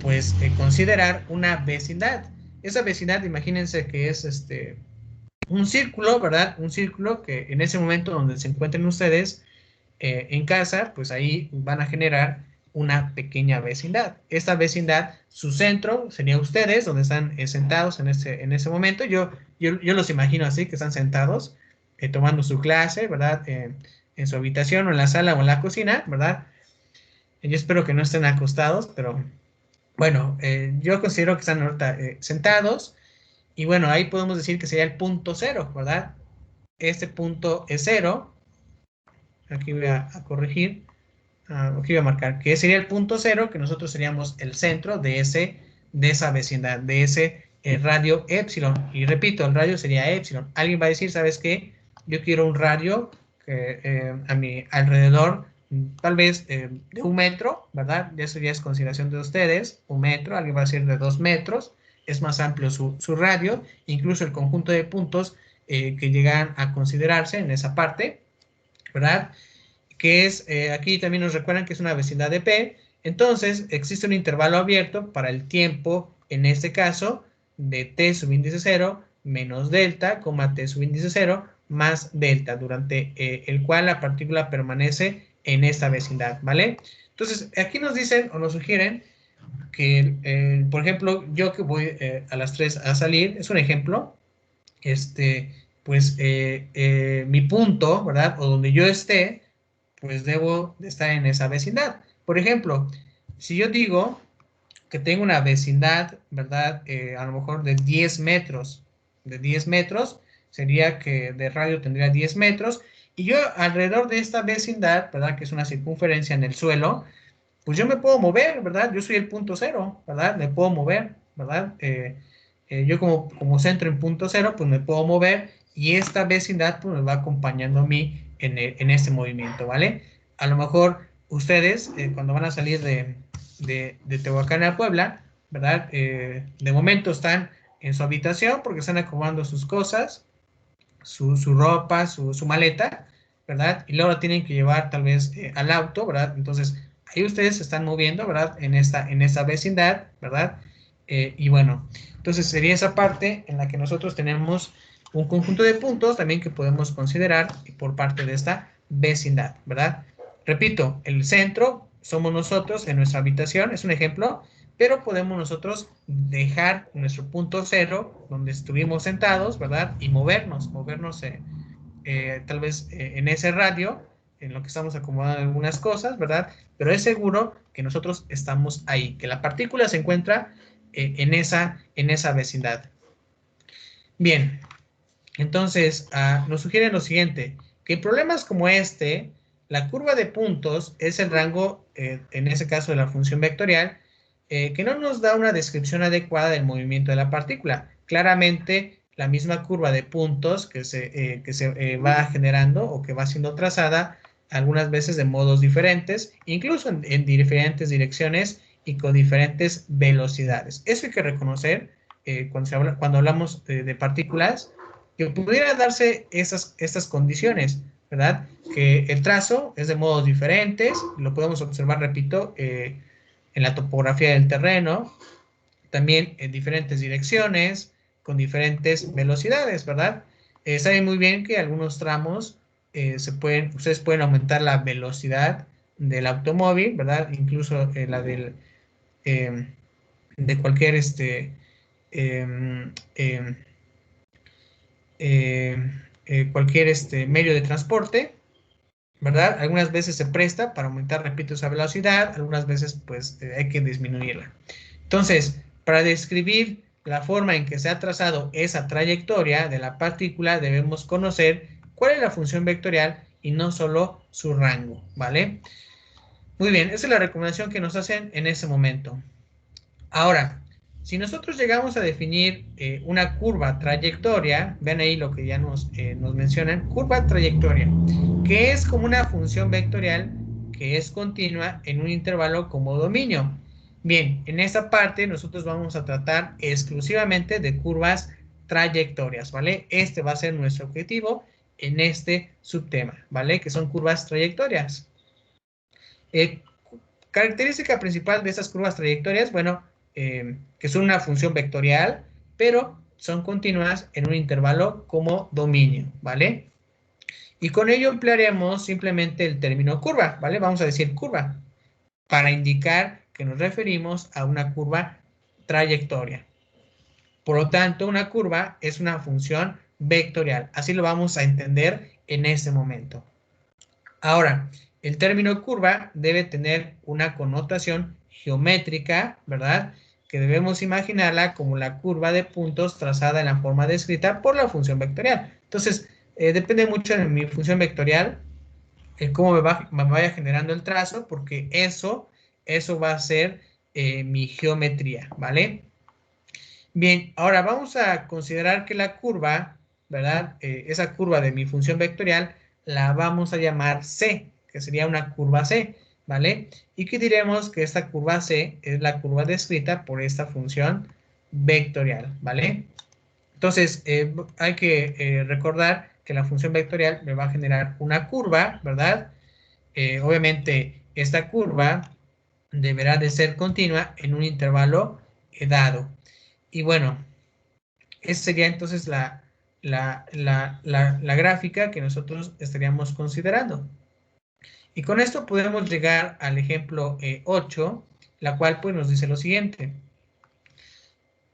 pues considerar una vecindad. Esa vecindad, imagínense que es un círculo, ¿verdad? Un círculo que en ese momento donde se encuentren ustedes en casa, pues ahí van a generar una pequeña vecindad. Esta vecindad, su centro sería ustedes, donde están sentados en ese momento. Yo los imagino así, que están sentados, tomando su clase, ¿verdad? En su habitación o en la sala o en la cocina, ¿verdad? Yo espero que no estén acostados, pero bueno, yo considero que están ahorita sentados y bueno, ahí podemos decir que sería el punto cero, ¿verdad? Este punto es cero. Aquí voy a corregir. Aquí voy a marcar que sería el punto cero, que nosotros seríamos el centro de esa vecindad, de ese radio epsilon. Y repito, el radio sería epsilon. Alguien va a decir, ¿sabes qué? Yo quiero un radio a mi alrededor, tal vez de 1 metro, ¿verdad? Eso ya es consideración de ustedes, 1 metro, alguien va a decir de 2 metros, es más amplio su radio, incluso el conjunto de puntos que llegan a considerarse en esa parte, ¿verdad? Que es, aquí también nos recuerdan que es una vecindad de P, entonces existe un intervalo abierto para el tiempo, en este caso, de t subíndice 0 menos delta, t subíndice 0 más delta, durante el cual la partícula permanece en esta vecindad, ¿vale? Entonces, aquí nos dicen o nos sugieren que, por ejemplo, yo que voy a las 3 a salir, es un ejemplo, pues mi punto, ¿verdad? O donde yo esté, pues debo de estar en esa vecindad. Por ejemplo, si yo digo que tengo una vecindad, ¿verdad? A lo mejor de 10 metros, sería que de radio tendría 10 metros, y yo alrededor de esta vecindad, ¿verdad? Que es una circunferencia en el suelo, pues yo me puedo mover, ¿verdad? Yo soy el punto cero, ¿verdad? Me puedo mover, ¿verdad? Yo como centro en punto cero, pues me puedo mover y esta vecindad pues me va acompañando a mí en este movimiento, ¿vale? A lo mejor ustedes cuando van a salir de Tehuacán a Puebla, ¿verdad? De momento están en su habitación porque están acomodando sus cosas, su ropa, su maleta, ¿verdad? Y luego la tienen que llevar tal vez al auto, ¿verdad? Entonces, ahí ustedes se están moviendo, ¿verdad? En esta vecindad, ¿verdad? Y bueno, entonces sería esa parte en la que nosotros tenemos un conjunto de puntos también que podemos considerar por parte de esta vecindad, ¿verdad? Repito, el centro somos nosotros en nuestra habitación, es un ejemplo, pero podemos nosotros dejar nuestro punto cero, donde estuvimos sentados, ¿verdad? Y movernos tal vez en ese radio, en lo que estamos acomodando algunas cosas, ¿verdad? Pero es seguro que nosotros estamos ahí, que la partícula se encuentra en esa vecindad. Bien, entonces nos sugieren lo siguiente, que en problemas como este, la curva de puntos es el rango, en ese caso de la función vectorial, que no nos da una descripción adecuada del movimiento de la partícula. Claramente, la misma curva de puntos que se va generando o que va siendo trazada algunas veces de modos diferentes, incluso en diferentes direcciones y con diferentes velocidades. Eso hay que reconocer cuando hablamos de partículas, que pudiera darse estas condiciones, ¿verdad? Que el trazo es de modos diferentes, lo podemos observar, repito, en la topografía del terreno, también en diferentes direcciones, con diferentes velocidades, ¿verdad? Saben muy bien que algunos tramos ustedes pueden aumentar la velocidad del automóvil, ¿verdad? Incluso la de cualquier cualquier medio de transporte, ¿verdad? Algunas veces se presta para aumentar, repito, esa velocidad, algunas veces pues hay que disminuirla. Entonces, para describir la forma en que se ha trazado esa trayectoria de la partícula, debemos conocer cuál es la función vectorial y no solo su rango, ¿vale? Muy bien, esa es la recomendación que nos hacen en ese momento. Ahora, si nosotros llegamos a definir una curva trayectoria, ven ahí lo que ya nos mencionan, curva trayectoria, que es como una función vectorial que es continua en un intervalo como dominio. Bien, en esta parte nosotros vamos a tratar exclusivamente de curvas trayectorias, ¿vale? Este va a ser nuestro objetivo en este subtema, ¿vale? Que son curvas trayectorias. Característica principal de estas curvas trayectorias, bueno, que son una función vectorial, pero son continuas en un intervalo como dominio, ¿vale? Y con ello emplearemos simplemente el término curva, ¿vale? Vamos a decir curva, para indicar que nos referimos a una curva trayectoria. Por lo tanto, una curva es una función vectorial. Así lo vamos a entender en este momento. Ahora, el término curva debe tener una connotación geométrica, ¿verdad? Que debemos imaginarla como la curva de puntos trazada en la forma descrita por la función vectorial. Entonces, depende mucho de mi función vectorial, cómo me vaya generando el trazo, porque eso va a ser mi geometría, ¿vale? Bien, ahora vamos a considerar que la curva, ¿verdad? Esa curva de mi función vectorial la vamos a llamar C, que sería una curva C, ¿vale? Y que diremos que esta curva C es la curva descrita por esta función vectorial, ¿vale? Entonces, hay que recordar que la función vectorial me va a generar una curva, ¿verdad? Obviamente, esta curva deberá de ser continua en un intervalo dado. Y bueno, esa sería entonces la gráfica que nosotros estaríamos considerando. Y con esto podemos llegar al ejemplo 8, la cual pues nos dice lo siguiente.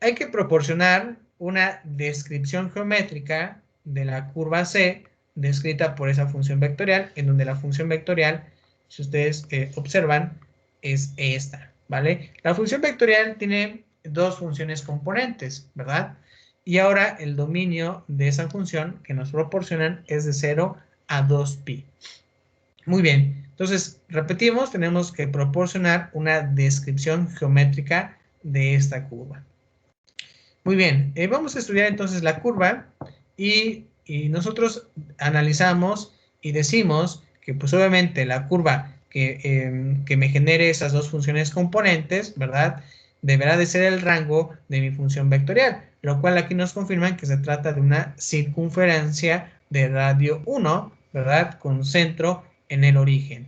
Hay que proporcionar una descripción geométrica de la curva C descrita por esa función vectorial, en donde la función vectorial, si ustedes observan, es esta, ¿vale? La función vectorial tiene dos funciones componentes, ¿verdad? Y ahora el dominio de esa función que nos proporcionan es de 0 a 2pi. Muy bien, entonces repetimos, tenemos que proporcionar una descripción geométrica de esta curva. Muy bien, vamos a estudiar entonces la curva y nosotros analizamos y decimos que pues obviamente la curva que me genere esas dos funciones componentes, ¿verdad? Deberá de ser el rango de mi función vectorial, lo cual aquí nos confirman que se trata de una circunferencia de radio 1, ¿verdad? Con centro en el origen.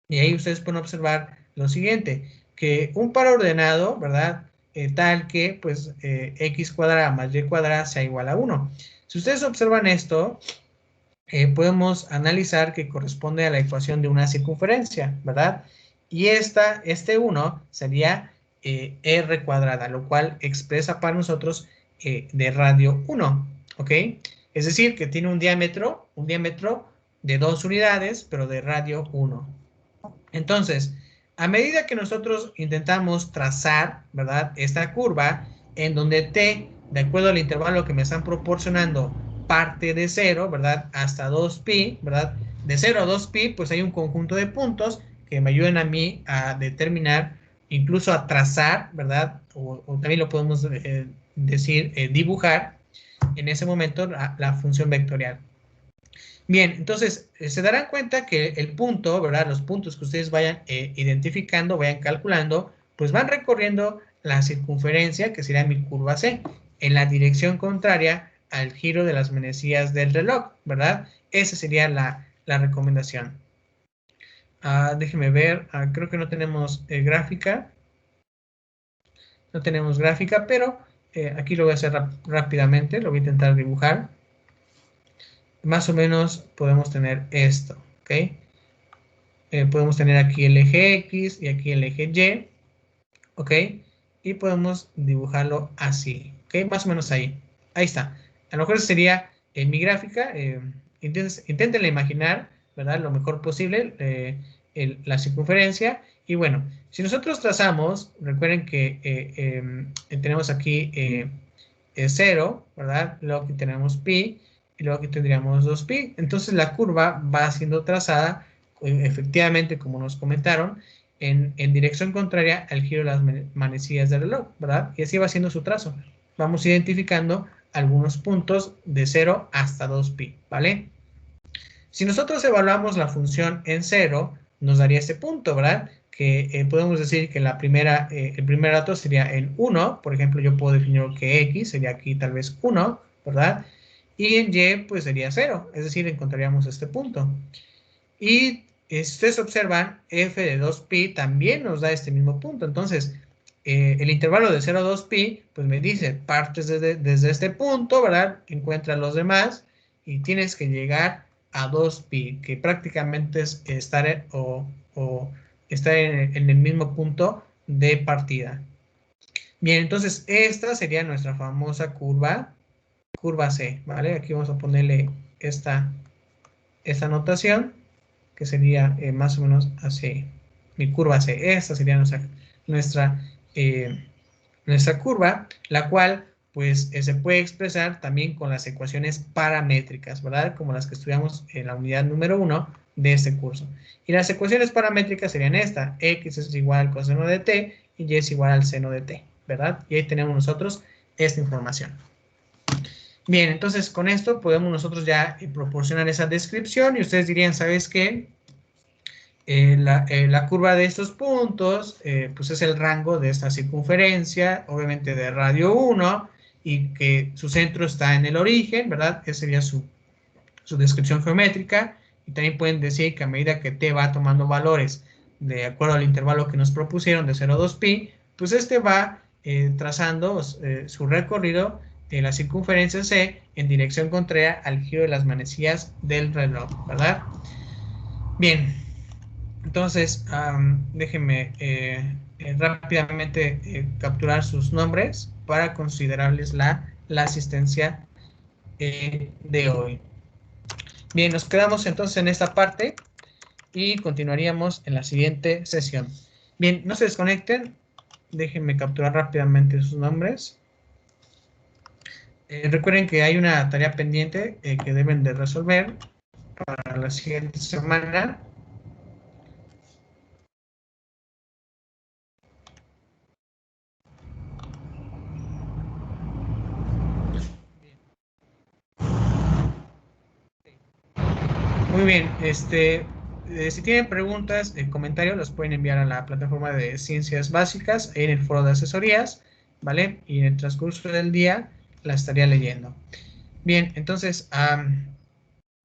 Y ahí ustedes pueden observar lo siguiente, que un par ordenado, ¿verdad? Tal que pues x cuadrada más y cuadrada sea igual a 1. Si ustedes observan esto, podemos analizar que corresponde a la ecuación de una circunferencia, ¿verdad? Y este 1 sería r cuadrada, lo cual expresa para nosotros de radio 1, ¿ok? Es decir, que tiene un diámetro de 2 unidades, pero de radio 1. Entonces, a medida que nosotros intentamos trazar, ¿verdad? Esta curva, en donde t, de acuerdo al intervalo que me están proporcionando, parte de 0, ¿verdad? Hasta 2pi, ¿verdad? De 0 a 2pi, pues hay un conjunto de puntos que me ayudan a mí a determinar, incluso a trazar, ¿verdad? O también lo podemos decir, dibujar en ese momento la función vectorial. Bien, entonces se darán cuenta que el punto, ¿verdad? Los puntos que ustedes vayan identificando, vayan calculando, pues van recorriendo la circunferencia, que será mi curva C, en la dirección contraria al giro de las manecillas del reloj, ¿verdad? Esa sería la recomendación. Déjenme ver, creo que no tenemos gráfica. No tenemos gráfica, pero aquí lo voy a hacer rápidamente, lo voy a intentar dibujar. Más o menos podemos tener esto, ¿ok? Podemos tener aquí el eje X y aquí el eje Y, ¿ok? Y podemos dibujarlo así, ¿ok? Más o menos ahí. Ahí está. A lo mejor sería mi gráfica. Inténtenla imaginar, ¿verdad? Lo mejor posible, la circunferencia. Y bueno, si nosotros trazamos, recuerden que tenemos aquí 0, ¿verdad? Luego aquí tenemos pi y luego aquí tendríamos 2pi. Entonces la curva va siendo trazada, efectivamente, como nos comentaron, en dirección contraria al giro de las manecillas del reloj, ¿verdad? Y así va siendo su trazo. Vamos identificando algunos puntos de 0 hasta 2pi, ¿vale? Si nosotros evaluamos la función en 0, nos daría este punto, ¿verdad? Que podemos decir que el primer dato sería el 1, por ejemplo, yo puedo definir que X sería aquí tal vez 1, ¿verdad? Y en Y pues sería 0, es decir, encontraríamos este punto. Y si ustedes observan, f de 2pi también nos da este mismo punto. Entonces, el intervalo de 0 a 2pi, pues me dice, partes desde este punto, ¿verdad? Encuentra los demás y tienes que llegar a 2pi, que prácticamente es estar estar en el mismo punto de partida. Bien, entonces esta sería nuestra famosa curva C, ¿vale? Aquí vamos a ponerle esta notación, que sería más o menos así, mi curva C. Esta sería nuestra curva, la cual pues se puede expresar también con las ecuaciones paramétricas, ¿verdad? Como las que estudiamos en la unidad número 1 de este curso. Y las ecuaciones paramétricas serían esta: x es igual al coseno de t y y es igual al seno de t, ¿verdad? Y ahí tenemos nosotros esta información. Bien, entonces con esto podemos nosotros ya proporcionar esa descripción y ustedes dirían, ¿sabes qué? La curva de estos puntos, pues es el rango de esta circunferencia, obviamente de radio 1, y que su centro está en el origen, ¿verdad? Esa sería su descripción geométrica. Y también pueden decir que a medida que t va tomando valores de acuerdo al intervalo que nos propusieron de 0 a 2pi, pues este va trazando su recorrido de la circunferencia C en dirección contraria al giro de las manecillas del reloj, ¿verdad? Bien, entonces déjenme rápidamente capturar sus nombres para considerarles la asistencia de hoy. Bien, nos quedamos entonces en esta parte y continuaríamos en la siguiente sesión. Bien, no se desconecten, déjenme capturar rápidamente sus nombres. Recuerden que hay una tarea pendiente que deben de resolver para la siguiente semana. Muy bien, si tienen preguntas, comentarios, los pueden enviar a la plataforma de Ciencias Básicas en el foro de asesorías, ¿vale? Y en el transcurso del día la estaría leyendo. Bien, entonces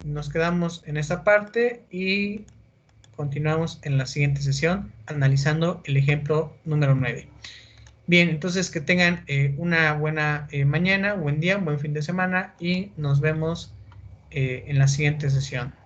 nos quedamos en esta parte y continuamos en la siguiente sesión analizando el ejemplo número 9. Bien, entonces que tengan una buena mañana, buen día, un buen fin de semana y nos vemos en la siguiente sesión.